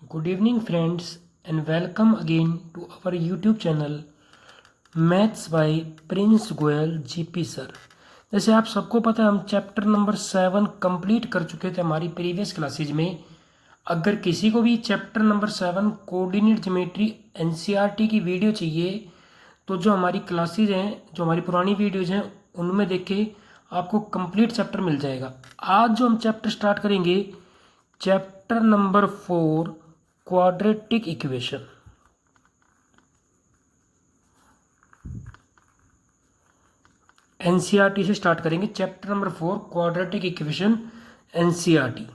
Good evening, friends, and welcome again to our YouTube channel maths by Prince Goyal GP sir. जैसे आप सबको पता है, हम चैप्टर नंबर 7 कंप्लीट कर चुके थे हमारी प्रीवियस क्लासेज में। अगर किसी को भी chapter number 7 coordinate geometry NCERT की वीडियो चाहिए तो जो हमारी क्लासेज हैं, जो हमारी पुरानी वीडियोज हैं, उनमें देखे आपको कंप्लीट चैप्टर मिल जाएगा। आज जो हम चैप्टर स्टार्ट करेंगे, chapter number 4 quadratic equation. NCERT से स्टार्ट करेंगे। Chapter number 4 quadratic equation NCERT.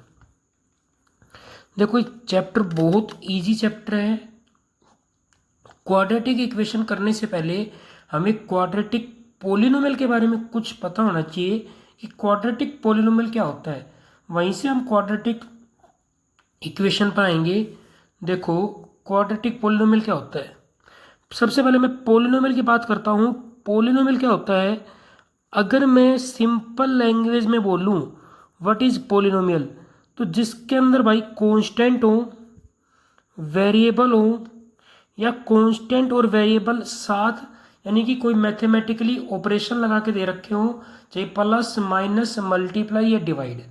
देखो, चैप्टर बहुत इजी चैप्टर है। क्वाड्रेटिक इक्वेशन करने से पहले हमें क्वाड्रेटिक पोलिनोमियल के बारे में कुछ पता होना चाहिए कि क्वाड्रेटिक पोलिनोमियल क्या होता है। वहीं से हम क्वाड्रेटिक इक्वेशन पर आएंगे। देखो, क्वाड्रेटिक पोलिनोमियल क्या होता है। सबसे पहले मैं पोलिनोमियल की बात करता हूँ। पोलिनोमियल क्या होता है, अगर मैं सिंपल लैंग्वेज में बोलूँ व्हाट इज पोलिनोमियल, तो जिसके अंदर भाई कांस्टेंट हो, वेरिएबल हो, या कांस्टेंट और वेरिएबल साथ, यानी कि कोई मैथमेटिकली ऑपरेशन लगा के दे रखे हो, चाहे प्लस माइनस मल्टीप्लाई या डिवाइड।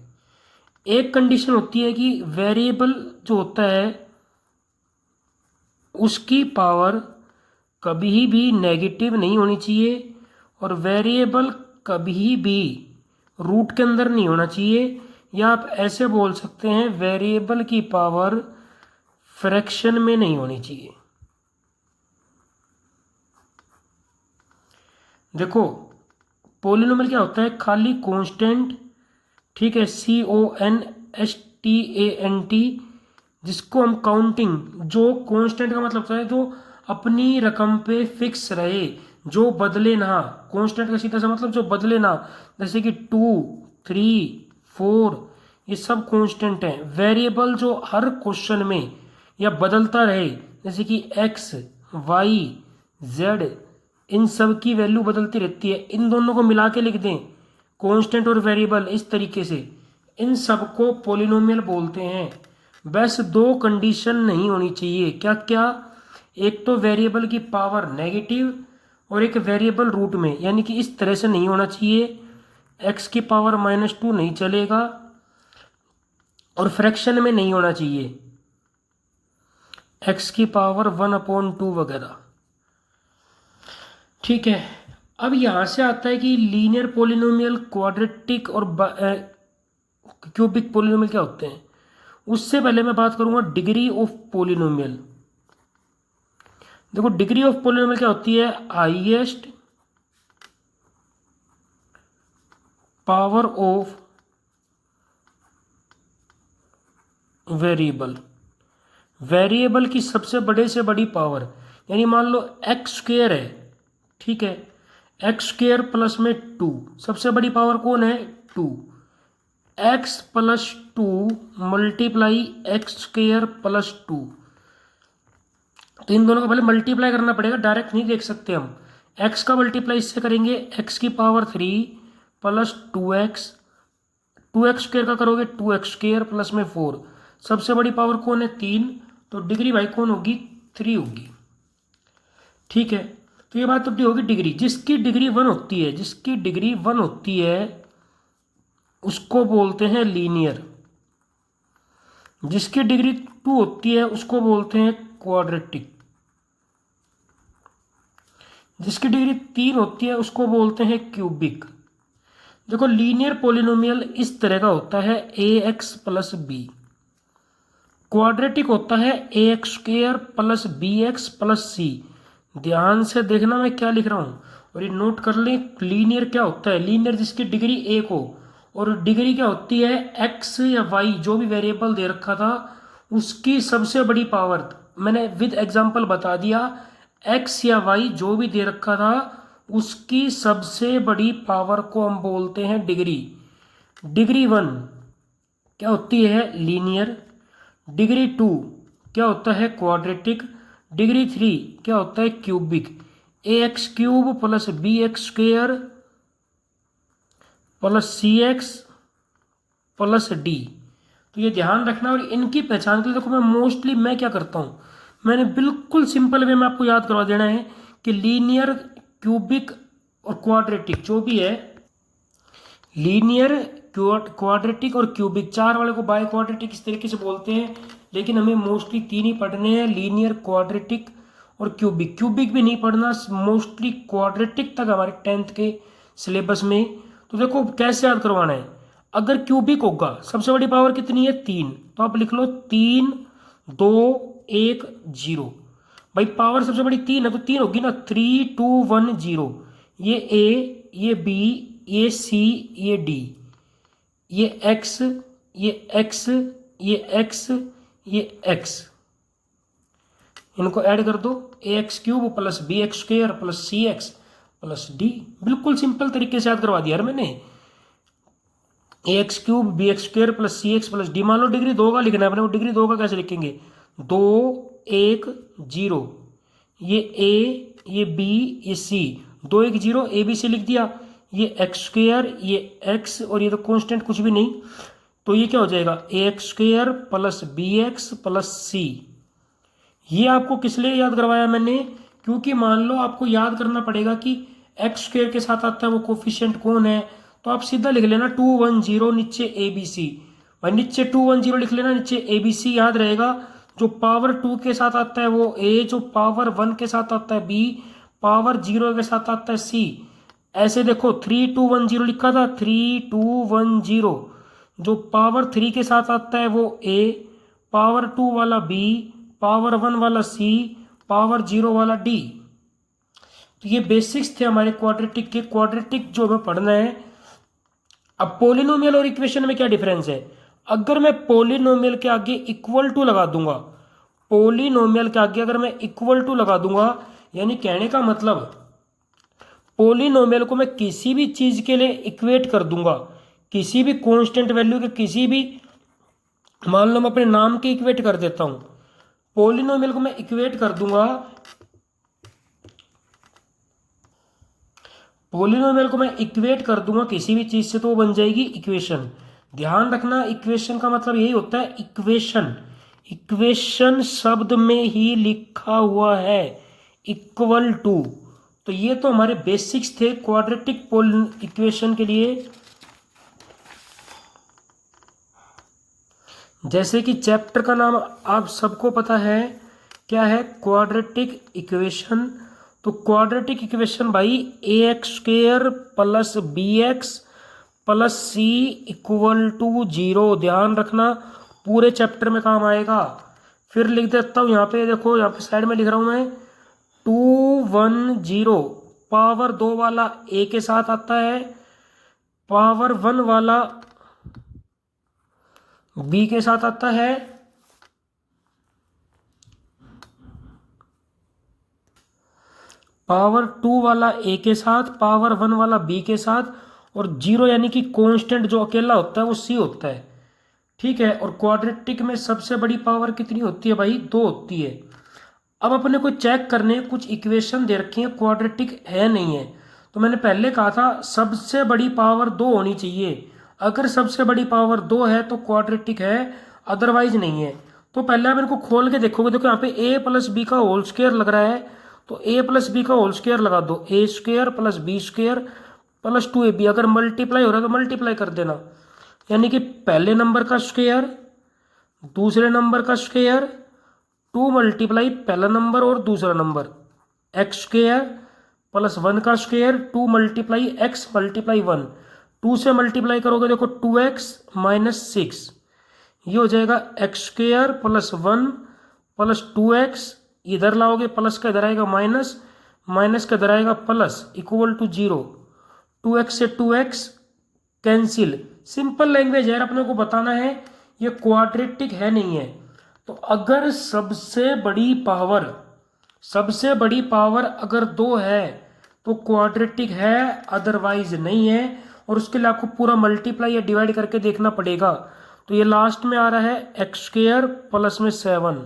एक कंडीशन होती है कि वेरिएबल जो होता है उसकी पावर कभी भी नेगेटिव नहीं होनी चाहिए, और वेरिएबल कभी भी रूट के अंदर नहीं होना चाहिए। या आप ऐसे बोल सकते हैं, वेरिएबल की पावर फ्रैक्शन में नहीं होनी चाहिए। देखो, पोलिनोमियल क्या होता है, खाली कांस्टेंट, ठीक है, CONSTANT, जिसको हम काउंटिंग, जो कांस्टेंट का मतलब होता है जो अपनी रकम पे फिक्स रहे, जो बदले ना। कांस्टेंट का सीधा सा मतलब जो बदले ना, जैसे कि 2, 3, 4, ये सब कांस्टेंट हैं। वेरिएबल जो हर क्वेश्चन में या बदलता रहे, जैसे कि x, y, z, इन सब की वैल्यू बदलती रहती है। इन दोनों को मिला के लिख दें, कांस्टेंट और वेरिएबल, इस तरीके से, इन सब को पोलिनोमियल बोलते हैं। बस दो कंडीशन नहीं होनी चाहिए। क्या क्या, एक तो वेरिएबल की पावर नेगेटिव, और एक वेरिएबल रूट में, यानी कि इस तरह से नहीं होना चाहिए। x की पावर -2 नहीं चलेगा, और फ्रैक्शन में नहीं होना चाहिए, x की पावर 1/2 वगैरह। ठीक है, अब यहां से आता है कि लीनियर पोलिनोमियल, क्वाड्रेटिक और क्यूबिक पोलिनोमियल क्या होते हैं। उससे पहले मैं बात करूंगा डिग्री ऑफ पोलिनोमियल। देखो, डिग्री ऑफ पोलिनोमियल क्या होती है, highest power of variable, variable की सबसे बड़े से बड़ी पावर। यानी मान लो एक्स स्क्वेयर है, ठीक है, एक्स स्क्वेयर प्लस में 2, सबसे बड़ी पावर कौन है, 2। x+2 मल्टीप्लाई एक्स स्क्वेयर +2, तो इन दोनों को पहले मल्टीप्लाई करना पड़ेगा, डायरेक्ट नहीं देख सकते हम। x का मल्टीप्लाई इससे करेंगे, x की power 3 plus 2x, 2x square का करोगे 2x स्क्वेयर प्लस में 4, सबसे बड़ी पावर कौन है, 3, तो डिग्री भाई कौन होगी, 3 होगी। ठीक है, तो ये बात तब होगी डिग्री। जिसकी डिग्री 1 होती है, जिसकी डिग्री 1 होती है उसको बोलते हैं लीनियर। जिसकी डिग्री 2 होती है उसको बोलते हैं क्वाड्रेटिक। जिसकी डिग्री 3 होती है उसको बोलते हैं क्यूबिक। देखो, लीनियर पोलिनोमियल इस तरह का होता है, ax प्लस बी। क्वाड्रेटिक होता है ax square plus bx plus c. ध्यान से देखना मैं क्या लिख रहा हूँ, और ये नोट कर लें। लीनियर क्या होता है, लीनियर जिसकी डिग्री 1 हो, और डिग्री क्या होती है, x या y जो भी वेरिएबल दे रखा था उसकी सबसे बड़ी पावर। मैंने विद एग्जांपल बता दिया, x या y जो भी दे रखा था उसकी सबसे बड़ी पावर को हम बोलते हैं डिग्री। डिग्री 1 क्या होती है, लीनियर। डिग्री 2 क्या होता है, क्वाड्रेटिक। डिग्री 3 क्या होता है, cubic. ax³ plus bx square plus cx plus d। तो तो ये ध्यान रखना। और इनकी पहचान के लिए देखो मैं क्या करता हूँ, मैंने बिल्कुल सिंपल वे में आपको याद करवा देना है कि लीनियर, क्यूबिक और क्वाड्रेटिक जो भी है, लीनियर, क्वाड्रेटिक और क्यूबिक, चार वाले को बाय क्वाड्रेटिक इस तरीके से बोलते हैं, लेकिन हमें मोस्टली तीन ही पढ़ने हैं, लीनियर, क्वाड्रेटिक और क्यूबिक। क्यूबिक भी नहीं पढ़ना, मोस्टली क्वाड्रेटिक तक हमारे 10th के सिलेबस में। तो देखो कैसे याद करवाना है। अगर क्यूबिक होगा, सबसे बड़ी पावर कितनी है 3, तो आप लिख लो 3 2 1 0। भाई पावर सबसे बड़ी 3 है तो 3 होगी ना, 3 2 1 0। ये ए, ये बी, ये सी, ये डी, ये एक्स, ये एक्स, ये एक्स, ये एक्स, इनको ऐड कर दो, a x cube plus b x square plus c x plus d. बिल्कुल सिंपल तरीके से याद करवा दिया यार मैंने। A x cube b x square plus c x plus d. मान लो डिग्री 2 का लिखना है अपने को, डिग्री 2 का कैसे लिखेंगे, 2 1 0, ये ए, ये बी, ये सी, 2 1 0, ए बी सी लिख दिया। ये एक्स स्क्र, ये एक्स, और ये तो कांस्टेंट कुछ भी नहीं, तो ये क्या हो जाएगा, a x square plus b x plus c. ये आपको किस लिए याद करवाया मैंने, क्योंकि मान लो आपको याद करना पड़ेगा कि एक्स स्क्र के साथ आता है वो कोफिशिएंट कौन है, तो आप सीधा लिख लेना 2 1 0 नीचे ए बी सी। भाई नीचे 2 1 0 लिख लेना, नीचे ए बी सी याद रहेगा। जो पावर 2 के साथ आता है वो ए, जो पावर 1 के साथ आता है बी, पावर 0 के साथ आता है सी। ऐसे देखो 3 2 1 0 लिखा था, 3 2 1 0। जो पावर 3 के साथ आता है वो ए, पावर 2 वाला बी, पावर 1 वाला सी, पावर 0 वाला डी। तो ये बेसिक्स थे हमारे क्वाड्रेटिक के। क्वाड्रेटिक जो हमें पढ़ना है। अब पोलिनोमियल और इक्वेशन में क्या डिफरेंस है, अगर मैं पोलिनोमियल के आगे इक्वल टू लगा दूंगा, पोलिनोमियल के आगे अगर मैं इक्वल टू लगा दूंगा, यानी कहने का मतलब पोलिनोमियल को मैं किसी भी चीज के लिए इक्वेट कर दूंगा, किसी भी कांस्टेंट वैल्यू के, किसी भी, मान लो मैं अपने नाम के इक्वेट कर देता हूं, पोलिनोमियल को मैं इक्वेट कर दूंगा, पोलिनोमियल को मैं इक्वेट कर दूंगा किसी भी चीज से, तो वो बन जाएगी इक्वेशन। ध्यान रखना इक्वेशन का मतलब यही होता है इक्वेशन। इक्वेशन शब्द में ही लिखा हुआ है इक्वल टू। तो ये तो हमारे बेसिक्स थे क्वाड्रेटिक इक्वेशन के लिए। जैसे कि चैप्टर का नाम आप सबको पता है क्या है, क्वाड्रेटिक इक्वेशन। तो क्वाड्रेटिक इक्वेशन भाई a x square plus b x plus c equal to 0। ध्यान रखना पूरे चैप्टर में काम आएगा। फिर लिख देता हूँ यहाँ पे, देखो यहाँ पे साइड में लिख रहा हूँ मैं 2 1 0। पावर 2 वाला ए के साथ आता है, पावर 1 वाला बी के साथ आता है, पावर 2 वाला ए के साथ, पावर 1 वाला बी के साथ, और 0 यानी कि कांस्टेंट जो अकेला होता है वो सी होता है। ठीक है। और क्वाड्रेटिक में सबसे बड़ी पावर कितनी होती है भाई, 2 होती है। अब अपने को चेक करने कुछ इक्वेशन दे रखी है, क्वाड्रेटिक है नहीं है। तो मैंने पहले कहा था सबसे बड़ी पावर 2 होनी चाहिए। अगर सबसे बड़ी पावर 2 है तो क्वाड्रेटिक है, अदरवाइज नहीं है। तो पहले आप इनको खोल के देखोगे, देखो यहाँ पे ए प्लस बी का होल स्क्वायर लग रहा है, तो ए प्लस बी का होल स्क्वायर लगा दो, a square plus b square plus 2ab। अगर मल्टीप्लाई हो रहा है तो मल्टीप्लाई कर देना, यानी कि पहले नंबर का स्क्वायर दूसरे नंबर का स्क्वायर, 2 मल्टीप्लाई पहला नंबर और दूसरा नंबर, एक्स स्क्वायर प्लस 1 का स्क्वायर, 2 मल्टीप्लाई एक्स मल्टीप्लाई 1, 2 से मल्टीप्लाई करोगे देखो 2x माइनस 6, ये हो जाएगा x square plus 1 plus 2x, इधर लाओगे प्लस का इधर आएगा माइनस, माइनस का इधर आएगा प्लस, इक्वल टू 0। 2x से 2x कैंसिल। सिंपल लैंग्वेज है, अपने को बताना है ये क्वाड्रेटिक है नहीं है। तो अगर सबसे बड़ी पावर अगर 2 है तो क्वाड्रेटिक है, अदरवाइज नहीं है। और उसके लिए आपको पूरा मल्टीप्लाई या डिवाइड करके देखना पड़ेगा। तो ये लास्ट में आ रहा है एक्स स्क्वायर प्लस में 7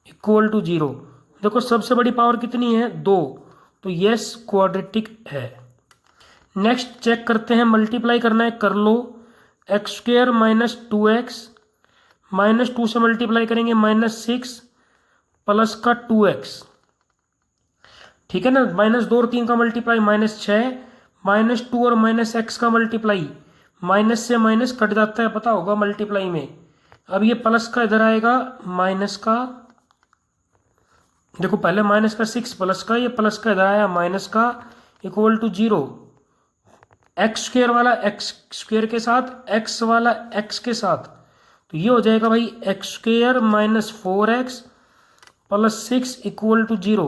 इक्वल टू 0। देखो सबसे बड़ी पावर कितनी है, 2, तो यस क्वाड्रेटिक है। नेक्स्ट चेक करते हैं, मल्टीप्लाई करना है कर लो, एक्स स्क्वायर माइनस 2x -2 से मल्टीप्लाई करेंगे -6 प्लस का 2x, ठीक है ना। -2 और 3 का मल्टीप्लाई -6, -2 और -x का मल्टीप्लाई, माइनस से माइनस कट जाता है, पता होगा मल्टीप्लाई में। अब ये प्लस का इधर आएगा माइनस का, देखो पहले माइनस का 6 प्लस का, ये प्लस का इधर आया माइनस का, इक्वल टू 0। एक्स स्क्वेयर वाला एक्स स्क्वेयर के साथ, एक्स वाला एक्स के साथ, तो ये हो जाएगा भाई x square -4x plus 6 equal to 0।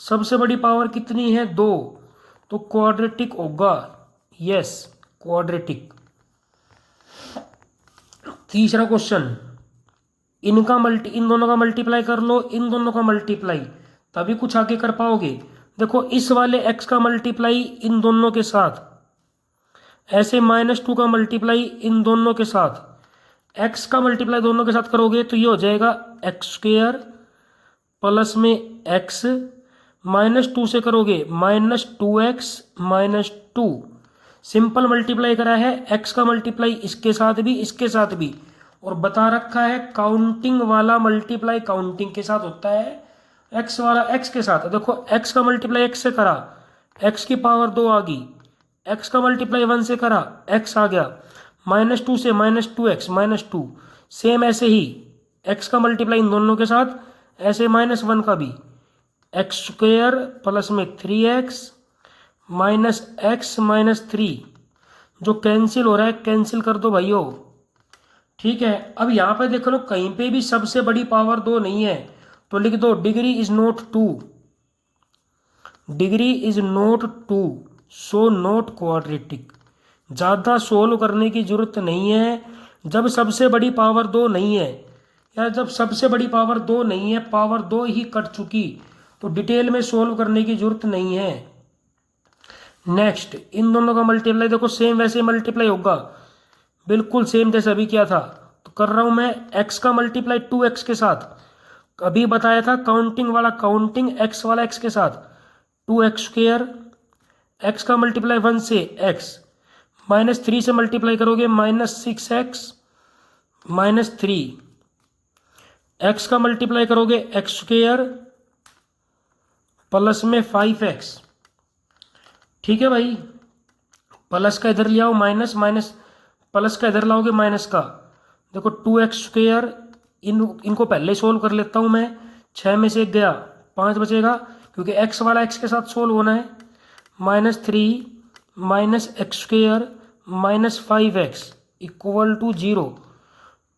सबसे बड़ी पावर कितनी है? 2, तो क्वाड्रेटिक होगा, यस क्वाड्रेटिक। तीसरा क्वेश्चन, इन दोनों का मल्टीप्लाई कर लो, इन दोनों का मल्टीप्लाई, तभी कुछ आगे कर पाओगे। देखो इस वाले x का मल्टीप्लाई इन दोनों के साथ, ऐसे -2 का मल्टीप्लाई इन दोनों के साथ, x का मल्टीप्लाई दोनों के साथ करोगे तो ये हो जाएगा एक्स स्क्वेयर प्लस में x, -2 से करोगे -2x -2। सिंपल मल्टीप्लाई करा है, x का मल्टीप्लाई इसके साथ भी इसके साथ भी, और बता रखा है काउंटिंग वाला मल्टीप्लाई काउंटिंग के साथ होता है, x वाला x के साथ। देखो x का मल्टीप्लाई x से करा, x की पावर 2 आ गई, x का मल्टीप्लाई 1 से करा, x आ गया, -2 से -2x -2। सेम ऐसे ही x का मल्टीप्लाई इन दोनों के साथ, ऐसे -1 का भी, एक्स स्क्वेयर प्लस में 3x -x -3, जो कैंसिल हो रहा है कैंसिल कर दो भाइयों, ठीक है। अब यहाँ पे देख लो कहीं पे भी सबसे बड़ी पावर 2 नहीं है, तो लिख दो degree is not 2, degree is not 2, so not quadratic. ज़्यादा सोल्व करने की जरूरत नहीं है जब सबसे बड़ी पावर 2 नहीं है, या जब सबसे बड़ी पावर 2 नहीं है, पावर 2 ही कट चुकी, तो डिटेल में सोल्व करने की जरूरत नहीं है। नेक्स्ट, इन दोनों का मल्टीप्लाई देखो सेम वैसे मल्टीप्लाई होगा, बिल्कुल सेम जैसे अभी किया था। तो कर रहा हूं मैं x का मल्टीप्लाई 2x के साथ, अभी बताया था काउंटिंग वाला काउंटिंग, x वाला x के साथ 2x स्क्वेयर, x का मल्टीप्लाई 1 से x, -3 से मल्टीप्लाई करोगे -6x -3, x का मल्टीप्लाई करोगे x स्क्वेयर प्लस में 5x, ठीक है भाई। प्लस का इधर ले आओ माइनस, माइनस प्लस का इधर लाओगे माइनस का, देखो 2x स्क्वेयर, इनको पहले सोल्व कर लेता हूँ मैं, 6 में से 1 गया, 5 बचेगा, क्योंकि x वाला x के साथ सोल्व होना है, -3 -x square -5x equal to 0।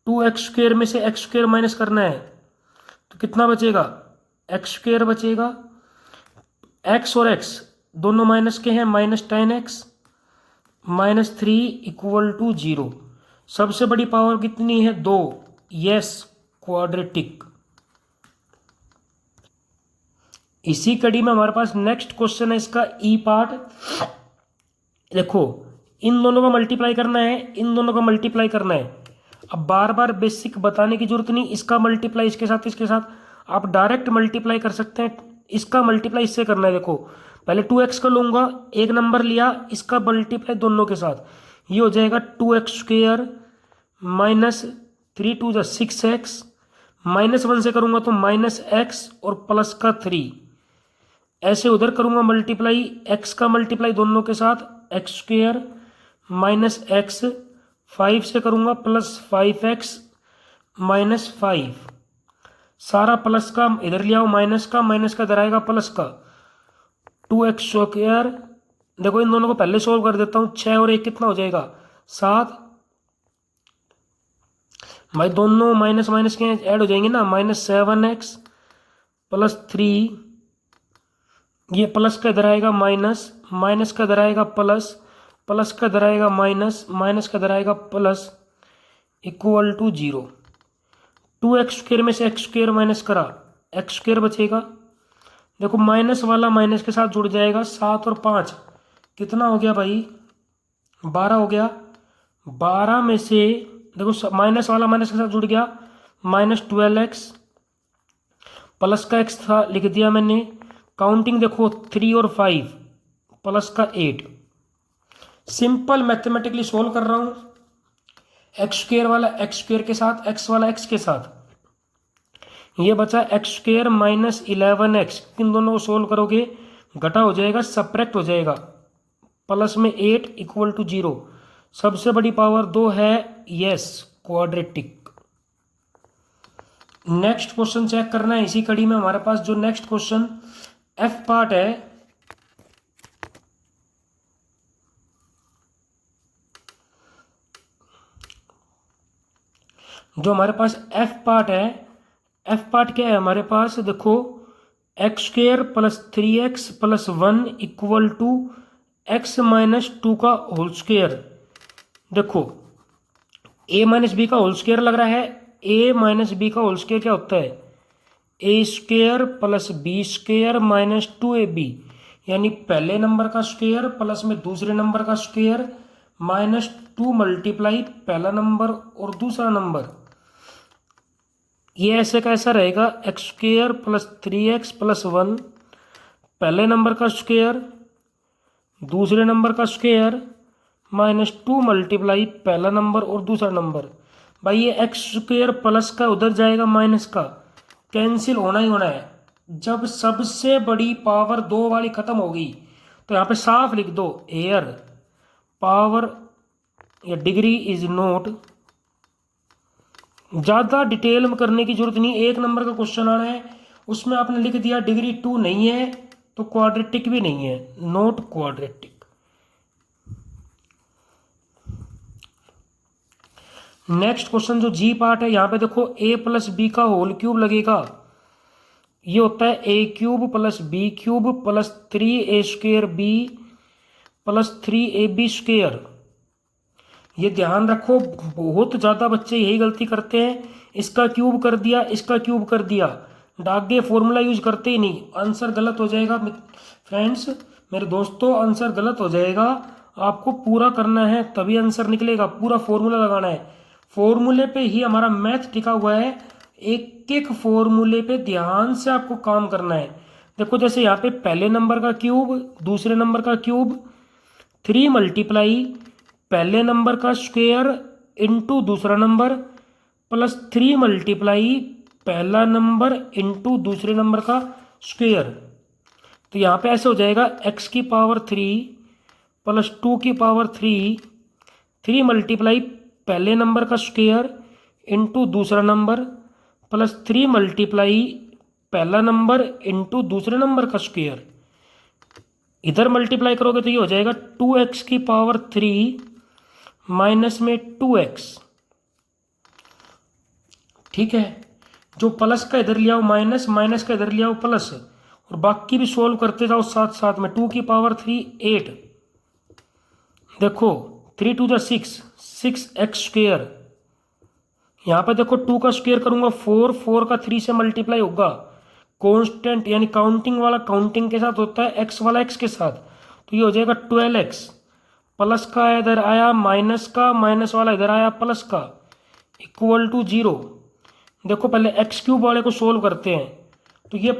2x square में से x स्क्वेयर माइनस करना है, तो कितना बचेगा? x स्क्वेयर बचेगा, x और x दोनों माइनस के हैं, -10x -3 इक्वल टू 0। सबसे बड़ी पावर कितनी है? 2, यस क्वाड्रेटिक। इसी कड़ी में हमारे पास नेक्स्ट क्वेश्चन है, इसका ई पार्ट। देखो इन दोनों का मल्टीप्लाई करना है, इन दोनों का मल्टीप्लाई करना है। अब बार बार बेसिक बताने की जरूरत नहीं, इसका मल्टीप्लाई इसके साथ इसके साथ, आप डायरेक्ट मल्टीप्लाई कर सकते हैं। इसका मल्टीप्लाई इससे करना है, देखो पहले 2x का लूंगा, एक नंबर लिया, इसका मल्टीप्लाई दोनों के साथ, ये हो जाएगा 2x स्क्वेयर -3 2 6x, -1 से करूंगा तो -x और प्लस का 3, ऐसे उधर करूंगा मल्टीप्लाई, x का मल्टीप्लाई दोनों के साथ, x स्क्वेयर -x, 5 से करूंगा +5x -5, सारा प्लस का इधर ले आओ, माइनस का इधर आएगा प्लस का, 2x स्क्वेयर। देखो इन दोनों को पहले सोल्व कर देता हूँ, 6 और 1 कितना हो जाएगा? 7। भाई दोनों माइनस माइनस के ऐड हो जाएंगे ना, -7x +3, ये प्लस का इधर आएगा माइनस, माइनस का इधर आएगा प्लस, प्लस का इधर आएगा माइनस, माइनस का इधर आएगा plus, equal to 0। 2x square में से x स्क्वेयर माइनस करा, x स्क्वेयर बचेगा। देखो माइनस वाला माइनस के साथ जुड़ जाएगा, 7 और 5 कितना हो गया भाई? 12 हो गया। 12 में से देखो माइनस वाला माइनस के साथ जुड़ गया, -12x, प्लस का x था लिख दिया मैंने, काउंटिंग देखो 3 और 5, प्लस का 8। सिंपल मैथमेटिकली सोल्व कर रहा हूँ, एक्स स्क्वेयर वाला एक्स स्क्वेयर के साथ, एक्स वाला एक्स के साथ, ये बचा एक्स स्क्वेयर माइनस 11x। इन दोनों को सोल्व करोगे घटा हो जाएगा, सब्ट्रैक्ट हो जाएगा, प्लस में 8 इक्वल टू 0। सबसे बड़ी पावर 2 है, yes quadratic. Next question check करना है इसी कड़ी में हमारे पास जो नेक्स्ट क्वेश्चन एफ पार्ट है। जो हमारे पास एफ पार्ट है, एफ पार्ट क्या है हमारे पास, देखो एक्स स्क्वेयर प्लस 3x प्लस 1 इक्वल टू एक्स माइनस 2 का होल स्क्वेयर। देखो a माइनस बी का होल स्क्वेयर लग रहा है, a माइनस बी का होल स्क्वेयर क्या होता है, a square plus b square minus 2ab, यानी पहले नंबर का स्क्वेयर प्लस में दूसरे नंबर का स्क्वेयर माइनस 2 मल्टीप्लाई पहला नंबर और दूसरा नंबर। ये ऐसे का ऐसा रहेगा, एक्स स्क्वेयर प्लस 3x प्लस 1 पहले नंबर का स्क्वेयर दूसरे नंबर का स्क्वेयर माइनस 2 मल्टीप्लाई पहला नंबर और दूसरा नंबर। भाई ये एक्स स्क्वेयर प्लस का उधर जाएगा माइनस का, कैंसिल होना ही होना है। जब सबसे बड़ी पावर 2 वाली खत्म होगी तो यहाँ पे साफ लिख दो, एयर पावर या डिग्री इज नोट। ज़्यादा डिटेल में करने की जरूरत नहीं, एक नंबर का क्वेश्चन आना है उसमें आपने लिख दिया डिग्री 2 नहीं है तो क्वाड्रेटिक भी नहीं है, नोट क्वाड्रेटिक। नेक्स्ट क्वेश्चन जो जी पार्ट है, यहाँ पे देखो a प्लस बी का होल क्यूब लगेगा, ये होता है a cube plus b cube plus 3a square b plus 3ab square. ये ध्यान रखो, बहुत ज़्यादा बच्चे यही गलती करते हैं, इसका क्यूब कर दिया इसका क्यूब कर दिया, डागे फॉर्मूला यूज करते ही नहीं, आंसर गलत हो जाएगा फ्रेंड्स, मेरे दोस्तों आंसर गलत हो जाएगा। आपको पूरा करना है तभी आंसर निकलेगा, पूरा फॉर्मूला लगाना है, फॉर्मूले पे ही हमारा मैथ टिका हुआ है, एक एक फॉर्मूले पे ध्यान से आपको काम करना है। देखो जैसे यहाँ पे पहले नंबर का क्यूब दूसरे नंबर का क्यूब 3 मल्टीप्लाई पहले नंबर का स्क्वेयर इंटू दूसरा नंबर प्लस 3 मल्टीप्लाई पहला नंबर इंटू दूसरे नंबर का स्क्वेयर। तो यहाँ पे ऐसे हो जाएगा x की पावर 3 प्लस 2 की पावर 3 मल्टीप्लाई पहले नंबर का स्क्वेयर इंटू दूसरा नंबर प्लस 3 मल्टीप्लाई पहला नंबर इंटू दूसरे नंबर का स्क्वेयर। इधर मल्टीप्लाई करोगे तो ये हो जाएगा 2x की पावर 3 माइनस में 2x। ठीक है, जो प्लस का इधर ले आओ माइनस, माइनस का इधर ले आओ प्लस, और बाकी भी सोल्व करते जाओ साथ साथ में। 2 की पावर 3 8, देखो 3 2 6x स्क्वेयर। यहाँ पे देखो 2 का स्क्वेयर करूंगा 4 का 3 से मल्टीप्लाई होगा, कांस्टेंट यानी काउंटिंग वाला काउंटिंग के साथ होता है, x वाला x के साथ, तो ये हो जाएगा 12x। प्लस का इधर आया माइनस का, माइनस वाला इधर आया प्लस का, इक्वल टू 0। देखो पहले एक्स क्यूब वाले को सोल्व करते हैं, तो ये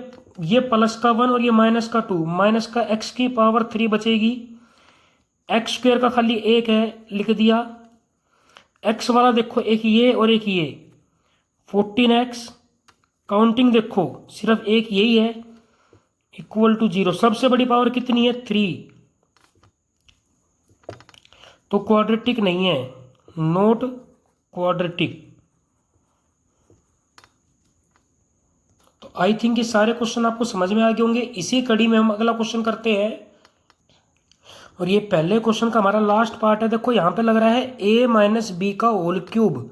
प्लस का 1 और ये माइनस का 2, माइनस का x की पावर 3 बचेगी, एक्स स्क्वेयर का खाली एक है लिख दिया, x वाला देखो एक ये और एक ये 14x, काउंटिंग देखो सिर्फ एक यही है, इक्वल टू 0। सबसे बड़ी पावर कितनी है 3, तो क्वाड्रेटिक नहीं है, नोट क्वाड्रेटिक। तो आई थिंक ये सारे क्वेश्चन आपको समझ में आ गए होंगे। इसी कड़ी में हम अगला क्वेश्चन करते हैं, और ये पहले क्वेश्चन का हमारा लास्ट पार्ट है। देखो यहाँ पे लग रहा है a माइनस बी का होल क्यूब,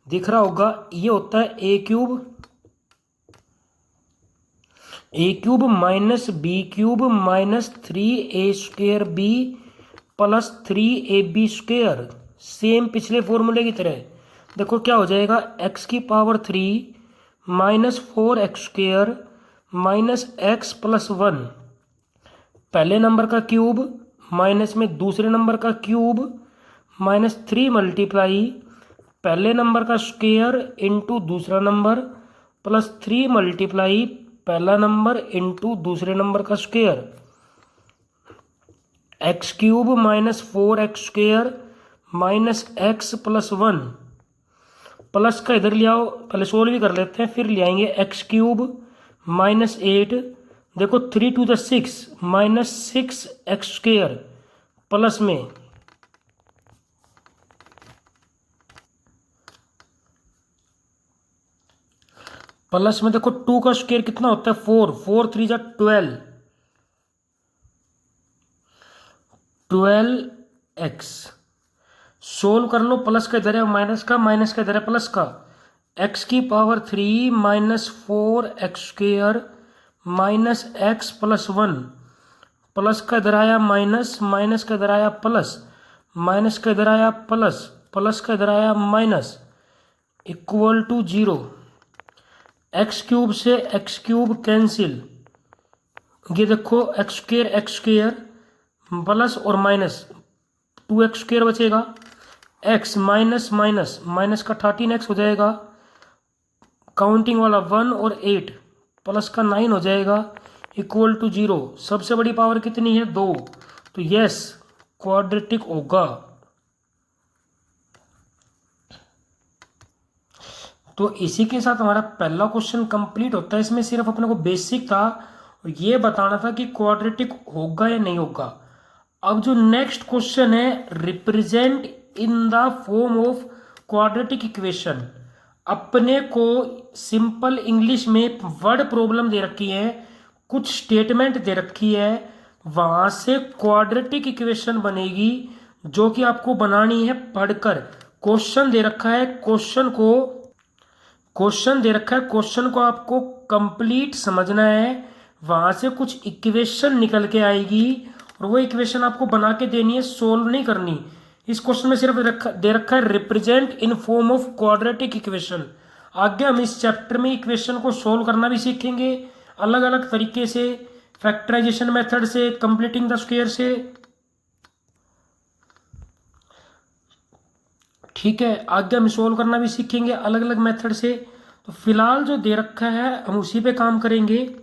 दिख रहा होगा, ये होता है a cube minus b cube minus 3a square b plus 3ab square. Same पिछले फॉर्मूले की तरह देखो क्या हो जाएगा, x की power 3 minus 4x square minus x plus 1, पहले नंबर का क्यूब माइनस में दूसरे नंबर का क्यूब माइनस 3 मल्टीप्लाई पहले नंबर का स्क्वेयर इंटू दूसरा नंबर प्लस 3 मल्टीप्लाई पहला नंबर इंटू दूसरे नंबर का square, x cube minus 4x square minus x plus 1 plus का इधर ले आओ, पहले सोल्व भी कर लेते हैं, फिर ले आएंगे एक्स क्यूब माइनस 8, देखो 3 to the 6 minus 6 x square plus में देखो 2 का स्क्वायर कितना होता है 4, 4 3 जा 12, 12x। सोल्व कर लो, प्लस का इधर है माइनस का, माइनस का इधर है प्लस का, x की power 3 minus 4x square minus x plus 1, plus का इधर आया माइनस, माइनस का इधर आया प्लस, माइनस का इधर आया प्लस, प्लस का इधर आया minus, equal to 0। X cube से एक्स क्यूब कैंसिल, ये देखो एक्स स्क्वेयर प्लस और माइनस 2x स्क्वेयर बचेगा, x माइनस माइनस माइनस का 13x हो जाएगा, काउंटिंग वाला 1 और 8 प्लस का 9 हो जाएगा, इक्वल टू 0। सबसे बड़ी पावर कितनी है 2, तो यस क्वाड्रेटिक होगा। तो इसी के साथ हमारा पहला क्वेश्चन कंप्लीट होता है। इसमें सिर्फ अपने को बेसिक था और ये बताना था कि क्वाड्रेटिक होगा या नहीं होगा। अब जो नेक्स्ट क्वेश्चन है, represent in the form of quadratic equation. अपने को सिंपल इंग्लिश में वर्ड प्रॉब्लम दे रखी है, कुछ स्टेटमेंट दे रखी है, वहां से क्वाड्रेटिक इक्वेशन बनेगी जो कि आपको बनानी है पढ़कर। क्वेश्चन दे रखा है, क्वेश्चन दे रखा है, क्वेश्चन को आपको कंप्लीट समझना है, वहां से कुछ इक्वेशन निकल के आएगी और वो इक्वेशन आपको बना के देनी है, सोल्व नहीं करनी। इस क्वेश्चन में सिर्फ दे रखा है represent in form of quadratic equation. आगे हम इस चैप्टर में इक्वेशन को सोल्व करना भी सीखेंगे अलग अलग तरीके से, फैक्टराइजेशन मेथड से, कंप्लीटिंग द स्क्वायर से। ठीक है, आगे हम सोल्व करना भी सीखेंगे अलग अलग मेथड से। तो फिलहाल जो दे रखा है हम उसी पे काम करेंगे।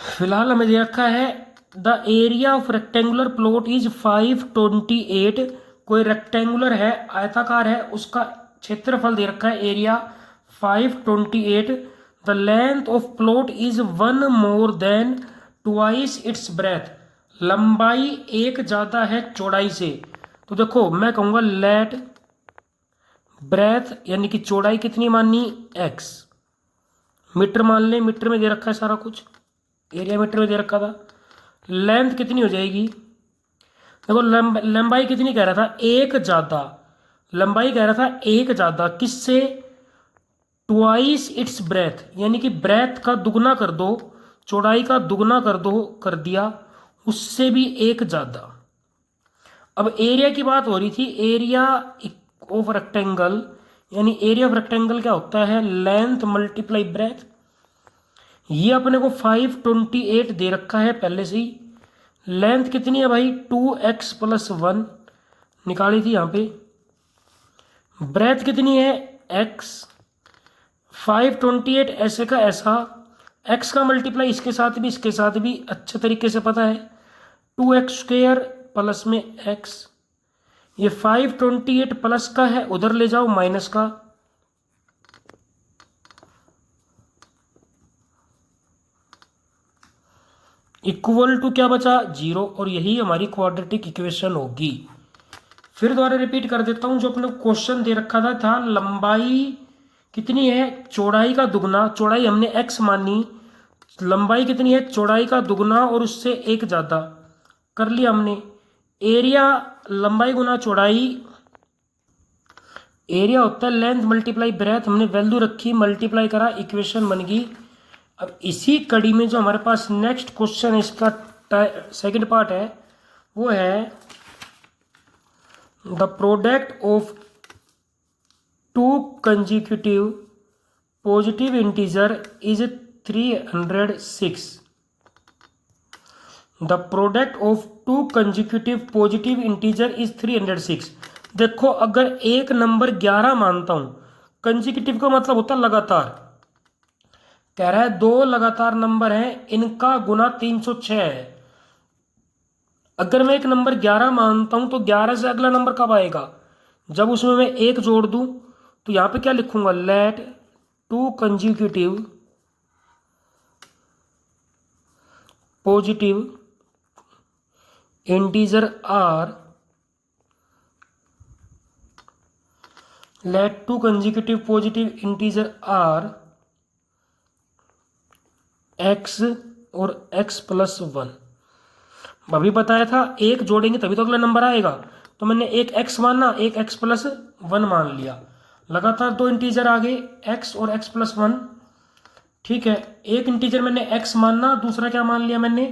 फिलहाल हमें दे रखा है the area of rectangular plot is 528। कोई रेक्टेंगुलर है, आयताकार है, उसका क्षेत्रफल दे रखा है area 528। The length of plot is 1 more than twice its breath. लंबाई एक ज्यादा है चौड़ाई से। तो देखो मैं कहूंगा लेट ब्रेथ यानी कि चौड़ाई कितनी माननी x, मीटर मान ले, मीटर में दे रखा है सारा कुछ, एरिया मीटर में दे रखा था। लेंथ कितनी हो जाएगी, देखो लंबाई कितनी कह रहा था एक ज्यादा, लंबाई कह रहा था एक ज्यादा, किससे, ट्वाइस इट्स ब्रेथ यानी कि ब्रेथ का दुगना कर दो, चौड़ाई का दुगना कर दो, कर दिया, उससे भी एक ज्यादा। अब एरिया की बात हो रही थी, एरिया ऑफ रेक्टेंगल यानी एरिया ऑफ रेक्टेंगल क्या होता है, लेंथ मल्टीप्लाई ब्रेथ। ये अपने को 528 दे रखा है पहले से ही। लेंथ कितनी है भाई 2x प्लस 1 निकाली थी यहाँ पे। ब्रेथ कितनी है x, 528 ऐसे का ऐसा, x का मल्टीप्लाई इसके साथ भी इसके साथ भी अच्छे तरीके से पता है, 2x स्क्वेयर प्लस में x। ये 528 प्लस का है, उधर ले जाओ माइनस का, इक्वल टू क्या बचा 0, और यही हमारी क्वाड्रेटिक इक्वेशन होगी। फिर दोबारा रिपीट कर देता हूं, जो अपने क्वेश्चन दे रखा था लंबाई कितनी है चौड़ाई का दुगना, चौड़ाई हमने x मानी, लंबाई कितनी है चौड़ाई का दुगना और उससे एक ज्यादा कर लिया हमने। एरिया लंबाई गुना चौड़ाई, एरिया होता है लेंथ मल्टीप्लाई ब्रेथ, हमने वैल्यू रखी, मल्टीप्लाई करा, इक्वेशन बन गई। अब इसी कड़ी में जो हमारे पास नेक्स्ट क्वेश्चन है, इसका सेकंड पार्ट है, वो है the product of to consecutive positive integer is 306। The product of to consecutive positive integer is 306। देखो अगर एक नंबर 11 मानता हूं, कंजिक्यूटिव का मतलब होता है लगातार, कह रहा है दो लगातार नंबर हैं, इनका गुना 306 है। अगर मैं एक नंबर 11 मानता हूं तो 11 से अगला नंबर कब आएगा? जब उसमें मैं एक जोड़ दूं। तो यहां पे क्या लिखूंगा? Let two consecutive positive integer are let two consecutive positive integer are x और x प्लस वन। अभी बताया था एक जोड़ेंगे तभी तो अगला नंबर आएगा। तो मैंने एक x माना, एक x प्लस वन मान लिया। लगातार दो इंटीजर आ गए x और x प्लस वन। ठीक है, एक इंटीजर मैंने x मानना, दूसरा क्या मान लिया मैंने?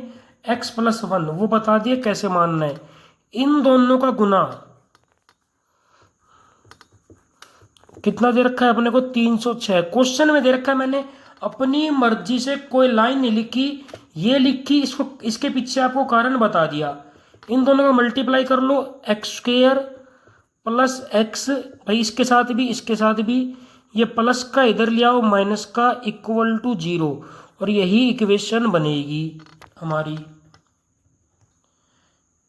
x plus one. वो बता दिए कैसे मानना है। इन दोनों का गुना कितना दे रखा है अपने को? 306। क्वेश्चन में दे रखा है, मैंने अपनी मर्जी से कोई लाइन नहीं लिखी, ये लिखी, इसको इसके पीछे आपको कारण बता दिया। इन दोनों का मल्टीप्लाई कर लो, एक्स स्क्वेयर प्लस एक्स, भाई इसके साथ भी इसके साथ भी, ये प्लस का इधर ले आओ, माइनस का इक्वल टू जीरो, और यही इक्वेशन बनेगी हमारी।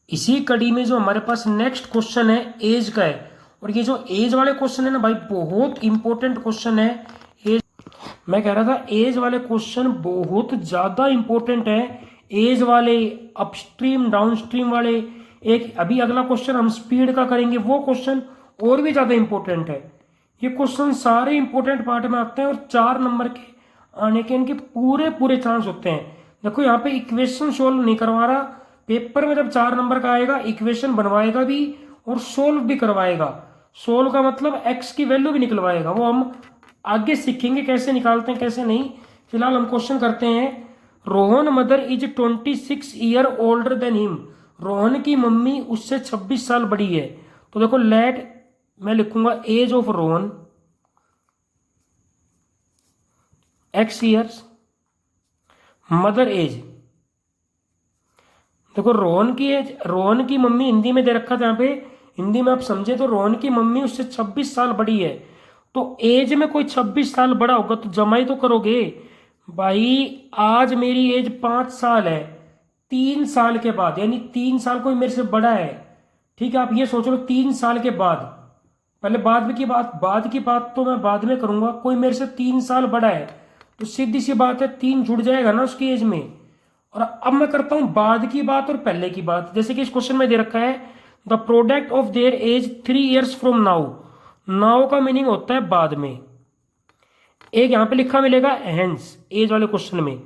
इसी कड़ी में जो हमारे पास नेक्स्ट क्वेश्चन है एज का है, और ये जो एज वाले क्वेश्चन है ना भाई, बहुत इंपॉर्टेंट क्वेश्चन है। एज, मैं कह रहा था एज वाले क्वेश्चन बहुत ज्यादा इंपॉर्टेंट है। एज वाले, अपस्ट्रीम डाउनस्ट्रीम वाले, एक अभी अगला क्वेश्चन हम स्पीड का करेंगे, वो क्वेश्चन और भी ज्यादा इंपॉर्टेंट है। ये क्वेश्चन सारे इंपॉर्टेंट पार्ट में आते हैं और 4 नंबर के आने के इनके पूरे पूरे चांस होते हैं। देखो यहाँ पे इक्वेशन सोल्व नहीं करवा रहा, पेपर में जब 4 नंबर का आएगा इक्वेशन बनवाएगा भी और सोल्व भी करवाएगा। सोल्व का मतलब एक्स की वैल्यू भी निकलवाएगा, वो हम आगे सीखेंगे कैसे निकालते हैं कैसे नहीं। फिलहाल हम क्वेश्चन करते हैं। Rohan mother is 26 year older than him. Rohan की मम्मी उससे 26 साल बड़ी है। तो देखो लेट, मैं लिखूंगा age of Rohan x years, mother age. देखो रोहन की एज, रोहन की मम्मी हिंदी में दे रखा था यहाँ पे, हिंदी में आप समझे तो रोहन की मम्मी उससे 26 साल बड़ी है। तो एज में कोई 26 साल बड़ा होगा तो जमा ही तो करोगे भाई। आज मेरी एज 5 साल है, 3 साल के बाद, यानी 3 साल कोई मेरे से बड़ा है। ठीक है, आप ये सोच लो 3 साल के बाद, पहले बाद की बात तो मैं बाद में करूंगा, कोई मेरे से 3 साल बड़ा है तो सीधी सी बात है 3 जुड़ जाएगा ना उसकी एज में। और अब मैं करता हूं बाद की बात और पहले की बात। जैसे कि इस क्वेश्चन में दे रखा है the product of their age 3 years from now. Now का मीनिंग होता है बाद में। एक यहां पे लिखा मिलेगा हेंस एज वाले क्वेश्चन में,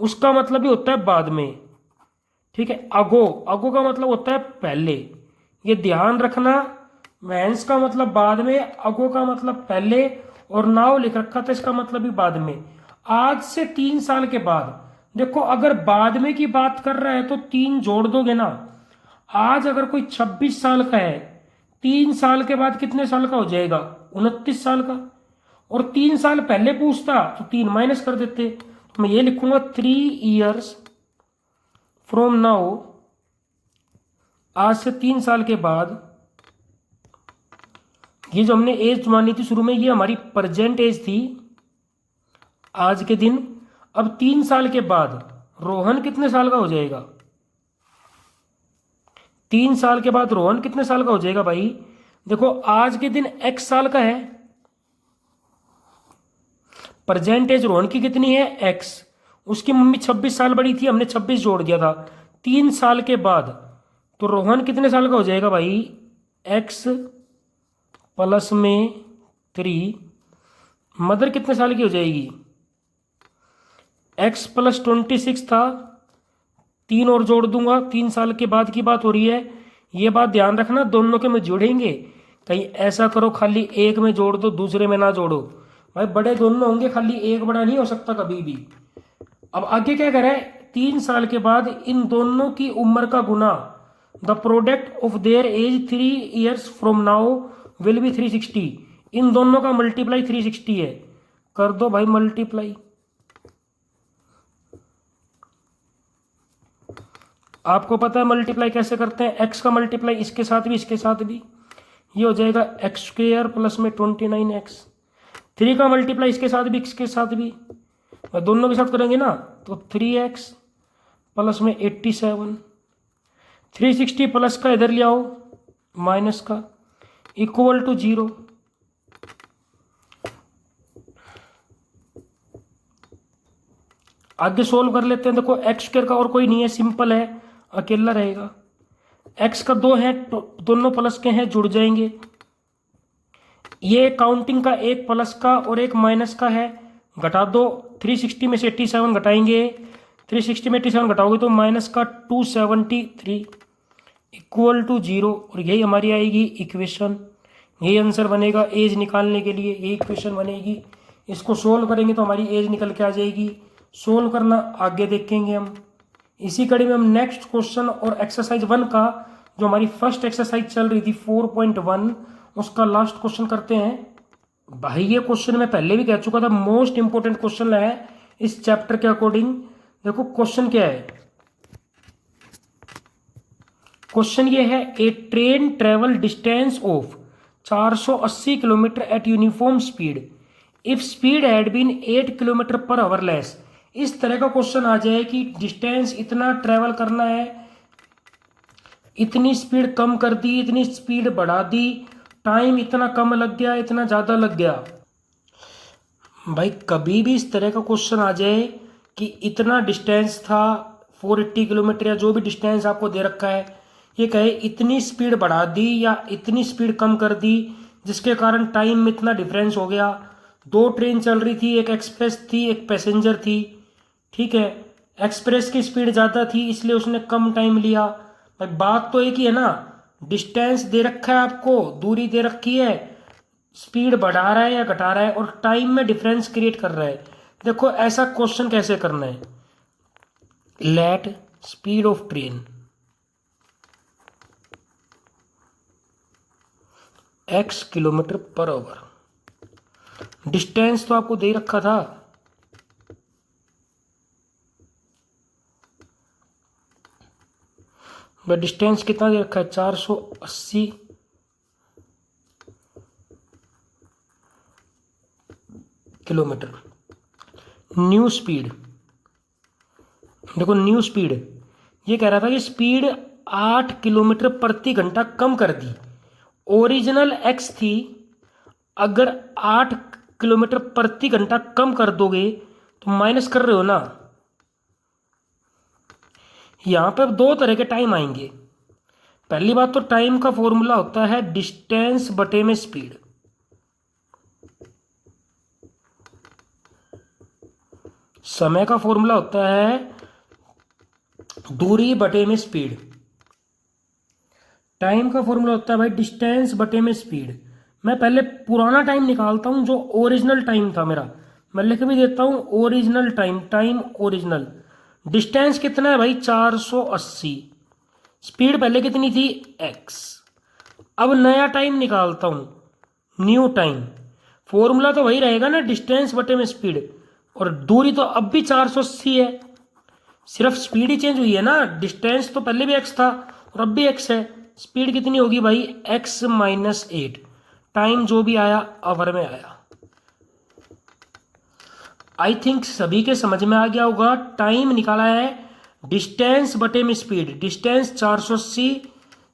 उसका मतलब भी होता है बाद में। ठीक है, अगो, अगो का मतलब होता है पहले, ये ध्यान रखना। हेंस का मतलब बाद में, अगो का मतलब पहले, और नाउ लिख रखा था इसका मतलब भी बाद में। आज से 3 साल के बाद, देखो अगर बाद में की बात कर रहा है तो 3 जोड़ दोगे ना। आज अगर कोई 26 साल का है, 3 साल के बाद कितने साल का हो जाएगा? 29 साल का। और 3 साल पहले पूछता तो 3 माइनस कर देते। तो मैं ये लिखूंगा 3 ईयर्स फ्रॉम नाउ, आज से 3 साल के बाद। ये जो हमने एज मानी थी शुरू में, ये हमारी प्रेजेंट एज थी आज के दिन। अब 3 साल के बाद रोहन कितने साल का हो जाएगा? 3 साल के बाद रोहन कितने साल का हो जाएगा भाई? देखो आज के दिन x साल का है, प्रेजेंट एज रोहन की कितनी है? x। उसकी मम्मी 26 साल बड़ी थी, हमने 26 जोड़ दिया था। 3 साल के बाद तो रोहन कितने साल का हो जाएगा भाई? x प्लस में 3, मदर कितने साल की हो जाएगी? x प्लस 26 था, 3 और जोड़ दूंगा, 3 साल के बाद की बात हो रही है। ये बात ध्यान रखना, दोनों के में जोड़ेंगे, कहीं ऐसा करो खाली एक में जोड़ दो दूसरे में ना जोड़ो। भाई बड़े दोनों होंगे, खाली एक बड़ा नहीं हो सकता कभी भी। अब आगे क्या करें? 3 साल के बाद इन दोनों की उम्र का गुना, the product of their age 3 years from now will be 360। इन दोनों का मल्टीप्लाई 360 है, कर दो भाई मल्टीप्लाई। आपको पता है मल्टीप्लाई कैसे करते हैं? एक्स का मल्टीप्लाई इसके साथ भी इसके साथ भी, ये हो जाएगा एक्स स्क्वेयर प्लस में 29x। 3 का मल्टीप्लाई इसके साथ भी इसके साथ भी, दोनों के साथ करेंगे ना तो 3x प्लस में 87। 360 प्लस का इधर ले आओ माइनस का, इक्वल टू 0। आगे सोल्व कर लेते हैं। देखो एक्स स्क्वायर का और कोई नहीं है, सिंपल है, अकेला रहेगा। एक्स का 2 है तो दोनों प्लस के हैं, जुड़ जाएंगे। ये काउंटिंग का एक प्लस का और एक माइनस का है, घटा दो। 360 में से 87 घटाएंगे, 360 में 87 घटाओगे तो माइनस का 273 इक्वल टू 0। और यही हमारी आएगी इक्वेशन, यही आंसर बनेगा एज निकालने के लिए, यही इक्वेशन बनेगी। इसको सोल्व करेंगे तो हमारी एज निकल के आ जाएगी। सोल्व करना आगे देखेंगे हम। इसी कड़ी में हम नेक्स्ट क्वेश्चन और एक्सरसाइज 1 का, जो हमारी फर्स्ट एक्सरसाइज चल रही थी 4.1, उसका लास्ट क्वेश्चन करते हैं। भाई ये क्वेश्चन मैं पहले भी कह चुका था, मोस्ट इंपोर्टेंट क्वेश्चन है इस चैप्टर के अकॉर्डिंग। देखो क्वेश्चन क्या है, क्वेश्चन ये है, a train travel distance of 480 kilometre at uniform speed if speed had been 8 kilometre per hour less. इस तरह का क्वेश्चन आ जाए कि डिस्टेंस इतना ट्रेवल करना है, इतनी स्पीड कम कर दी, इतनी स्पीड बढ़ा दी, टाइम इतना कम लग गया, इतना ज़्यादा लग गया। भाई कभी भी इस तरह का क्वेश्चन आ जाए कि इतना डिस्टेंस था 480 किलोमीटर या जो भी डिस्टेंस आपको दे रखा है, ये कहे इतनी स्पीड बढ़ा दी या इतनी स्पीड कम कर दी जिसके कारण टाइम में इतना डिफरेंस हो गया। दो ट्रेन चल रही थी, एक एक्सप्रेस थी एक पैसेंजर थी, ठीक है। एक्सप्रेस की स्पीड ज़्यादा थी इसलिए उसने कम टाइम लिया। भाई बात तो एक ही है ना, डिस्टेंस दे रखा है आपको, दूरी दे रखी है, स्पीड बढ़ा रहा है या घटा रहा है और टाइम में डिफरेंस क्रिएट कर रहा है। देखो ऐसा क्वेश्चन कैसे करना है, let speed of train x kilometre per our, distance तो आपको दे रखा था, वह डिस्टेंस कितना दे रखा है 480 किलोमीटर। न्यू स्पीड, देखो न्यू स्पीड ये कह रहा था कि स्पीड 8 किलोमीटर प्रति घंटा कम कर दी। ओरिजिनल एक्स थी, अगर 8 किलोमीटर प्रति घंटा कम कर दोगे तो माइनस कर रहे हो ना। यहां पे दो तरह के टाइम आएंगे। पहली बात तो टाइम का फॉर्मूला होता है डिस्टेंस बटे में स्पीड। समय का फॉर्मूला होता है दूरी बटे में स्पीड। टाइम का फॉर्मूला होता है भाई डिस्टेंस बटे में स्पीड। मैं पहले पुराना टाइम निकालता हूं जो ओरिजिनल टाइम था मेरा, मैं लिख भी देता हूं original time, time original. Distance कितना है भाई 480, स्पीड पहले कितनी थी x। अब नया टाइम निकालता हूं न्यू टाइम, फॉर्मूला तो वही रहेगा ना डिस्टेंस बटे में स्पीड, और दूरी तो अब भी 480 है, सिर्फ स्पीड ही चेंज हुई है ना। डिस्टेंस तो पहले भी x था और अब भी x है। स्पीड कितनी होगी भाई x माइनस 8, टाइम जो भी आया आवर में आया। आई थिंक सभी के समझ में आ गया होगा। टाइम निकाला है डिस्टेंस बटे में स्पीड, डिस्टेंस 480,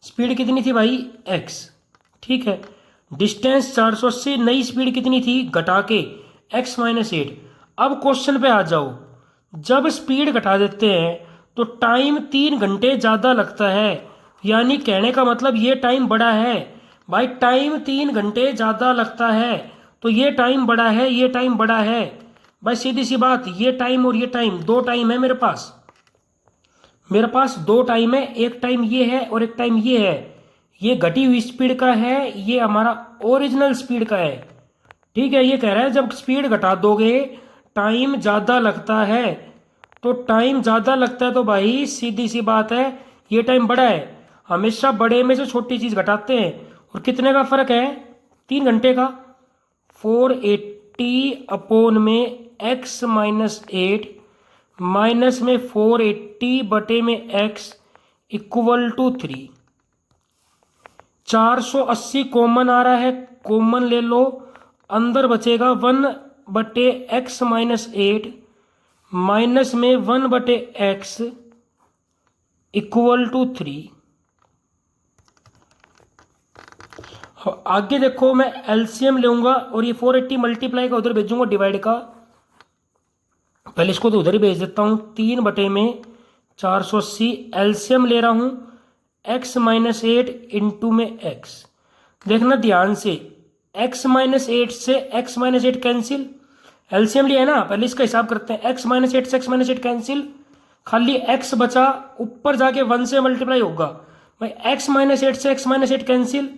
स्पीड कितनी थी भाई x, ठीक है। डिस्टेंस 480, नई स्पीड कितनी थी घटा के x माइनस 8। अब क्वेश्चन पे आ जाओ, जब स्पीड घटा देते हैं तो टाइम 3 घंटे ज़्यादा लगता है, यानी कहने का मतलब ये टाइम बड़ा है। भाई टाइम 3 घंटे ज़्यादा लगता है तो ये टाइम बड़ा है, ये टाइम बड़ा है। भाई सीधी सी बात, ये टाइम और ये टाइम, दो टाइम है मेरे पास, मेरे पास दो टाइम है, एक टाइम ये है और एक टाइम ये है। ये घटी हुई स्पीड का है, ये हमारा ओरिजिनल स्पीड का है, ठीक है। ये कह रहा है जब स्पीड घटा दोगे टाइम ज़्यादा लगता है, तो टाइम ज़्यादा लगता है तो भाई सीधी सी बात है ये टाइम बड़ा है। हमेशा बड़े में से छोटी चीज़ घटाते हैं, और कितने का फ़र्क है 3 घंटे का। 480 अपॉन में x माइनस 8 माइनस में 480 बटे में x इक्वल टू 3। 480 कॉमन आ रहा है, कॉमन ले लो, अंदर बचेगा 1 बटे x माइनस 8 माइनस में 1 बटे x इक्वल टू 3। आगे देखो मैं एलसीएम लूंगा और ये 480 मल्टीप्लाई का उधर भेजूंगा डिवाइड का। पहले इसको तो उधर ही भेज देता हूँ। 3/480 एलसीएम ले रहा हूँ x-8 इंटू में x। देखना ध्यान से, x-8 से x-8 कैंसिल, एलसीएम लिया है ना, पहले इसका हिसाब करते हैं। x-8 से x-8 कैंसिल, खाली x बचा, ऊपर जाके 1 से मल्टीप्लाई होगा भाई। x-8 से x-8 कैंसिल,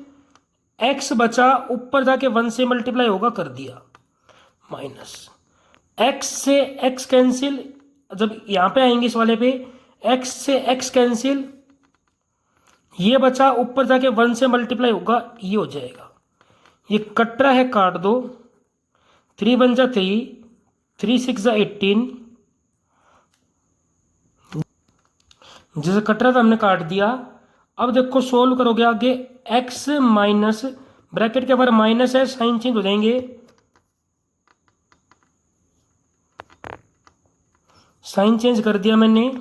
x बचा, ऊपर जाके 1 से मल्टीप्लाई होगा, कर दिया। माइनस x से x कैंसिल, जब यहां पे आएंगे इस वाले पे, x से x कैंसिल, ये बचा, ऊपर जाके 1 से मल्टीप्लाई होगा, ये हो जाएगा। ये कट रहा है, काट दो। 3 1 जा 3, 3 6 जा 18, जैसे कट रहा था हमने काट दिया। अब देखो सोल्व करोगे आगे, x माइनस, ब्रैकेट के बाहर माइनस है, साइन चेंज हो जाएंगे, साइन चेंज कर दिया मैंने।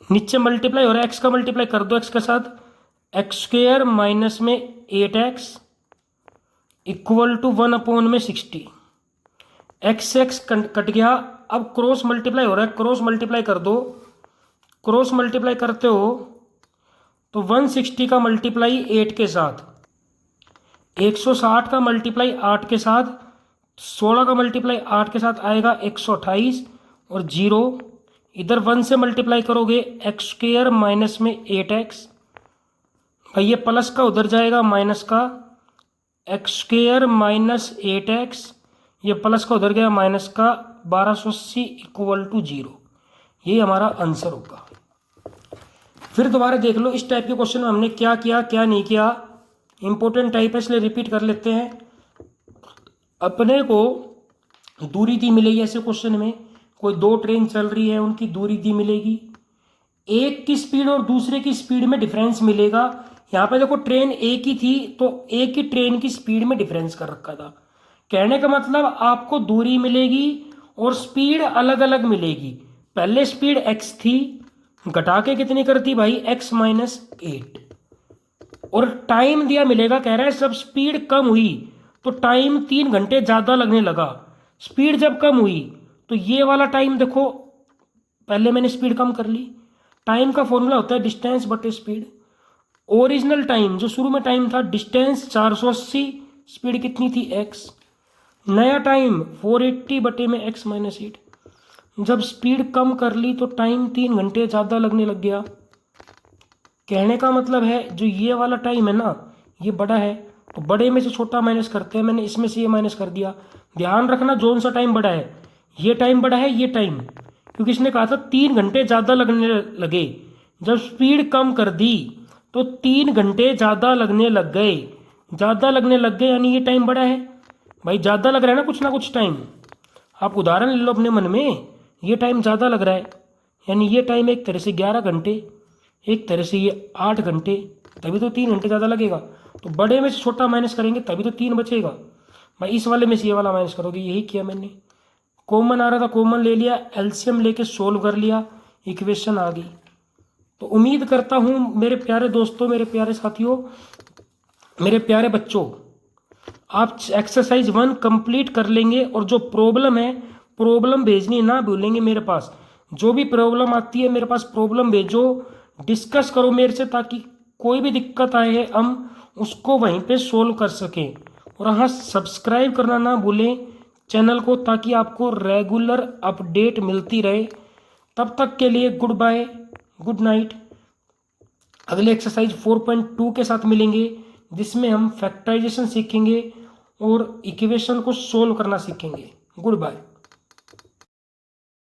नीचे मल्टीप्लाई हो रहा है, x का मल्टीप्लाई कर दो x के साथ, x² माइनस में 8x equal to 1/60। x cut गया। अब क्रॉस मल्टीप्लाई हो रहा है, क्रॉस मल्टीप्लाई कर दो। क्रॉस मल्टीप्लाई करते हो तो 160 का मल्टीप्लाई 8 के साथ, 160 का मल्टीप्लाई 8 के साथ, 16 का मल्टीप्लाई 8 के साथ आएगा 128, और 0 इधर 1 से मल्टीप्लाई करोगे, x² माइनस में 8x भाई, ये प्लस का उधर जाएगा माइनस का, x² माइनस 8x, ये प्लस का उधर गया माइनस का, 1280 इक्वल टू 0। ये हमारा आंसर होगा। फिर दोबारा देख लो, इस टाइप के क्वेश्चन में हमने क्या किया क्या नहीं किया, इंपॉर्टेंट टाइप है इसलिए रिपीट कर लेते हैं। अपने को दूरी दी मिलेगी ऐसे क्वेश्चन में, कोई 2 ट्रेन चल रही है, उनकी दूरी दी मिलेगी, एक की स्पीड और दूसरे की स्पीड में डिफरेंस मिलेगा। यहाँ पे देखो ट्रेन एक ही थी तो एक ही ट्रेन की स्पीड में डिफरेंस कर रखा था। कहने का मतलब आपको दूरी मिलेगी और स्पीड अलग अलग मिलेगी। पहले स्पीड x थी, घटा के कितनी कर दी भाई, x-8, और टाइम दिया मिलेगा, कह रहा है जब स्पीड कम हुई तो टाइम 3 घंटे ज़्यादा लगने लगा। स्पीड जब कम हुई तो ये वाला टाइम देखो, पहले मैंने स्पीड कम कर ली। टाइम का फॉर्मूला होता है डिस्टेंस बटे स्पीड। ओरिजिनल टाइम जो शुरू में टाइम था, डिस्टेंस 480, स्पीड कितनी थी x, नया टाइम 480 बटे में x-8। जब स्पीड कम कर ली तो टाइम 3 घंटे ज़्यादा लगने लग गया। कहने का मतलब है जो ये वाला टाइम है ना, ये बड़ा है तो बड़े में से छोटा माइनस करते हैं। मैंने इसमें से ये माइनस कर दिया। ध्यान रखना जोन सा टाइम बड़ा है, ये टाइम बड़ा है, ये टाइम, क्योंकि इसने कहा था 3 घंटे ज़्यादा लगने लगे। जब स्पीड कम कर दी तो 3 घंटे ज़्यादा लगने लग गए, ज़्यादा लगने लग गए, यानी ये टाइम बड़ा है भाई, ज़्यादा लग रहा है ना कुछ टाइम। आप उदाहरण ले लो अपने मन में, ये टाइम ज़्यादा लग रहा है, यानी ये टाइम एक तरह से 11 घंटे, एक तरह से ये 8 घंटे, तभी तो 3 घंटे ज़्यादा लगेगा। तो बड़े में से छोटा माइनस करेंगे तभी तो 3 बचेगा भाई। इस वाले में से ये वाला माइनस करोगे, यही किया मैंने। कॉमन आ रहा था, कॉमन ले लिया, एलसीएम लेके सोल्व कर लिया, इक्वेशन आ गई। तो उम्मीद करता हूँ मेरे प्यारे दोस्तों, मेरे प्यारे साथियों, मेरे प्यारे बच्चों, आप एक्सरसाइज 1 कंप्लीट कर लेंगे। और जो प्रॉब्लम है, प्रॉब्लम भेजनी ना भूलेंगे मेरे पास। जो भी प्रॉब्लम आती है मेरे पास प्रॉब्लम भेजो, डिस्कस करो मेरे से, ताकि कोई भी दिक्कत आए हम उसको वहीं पे सोल्व कर सकें। और हाँ, सब्सक्राइब करना ना भूलें चैनल को, ताकि आपको रेगुलर अपडेट मिलती रहे। तब तक के लिए गुड बाय, गुड नाइट। अगले एक्सरसाइज 4.2 के साथ मिलेंगे, जिसमें हम फैक्टराइजेशन सीखेंगे और इक्वेशन को सोल्व करना सीखेंगे। Good bye.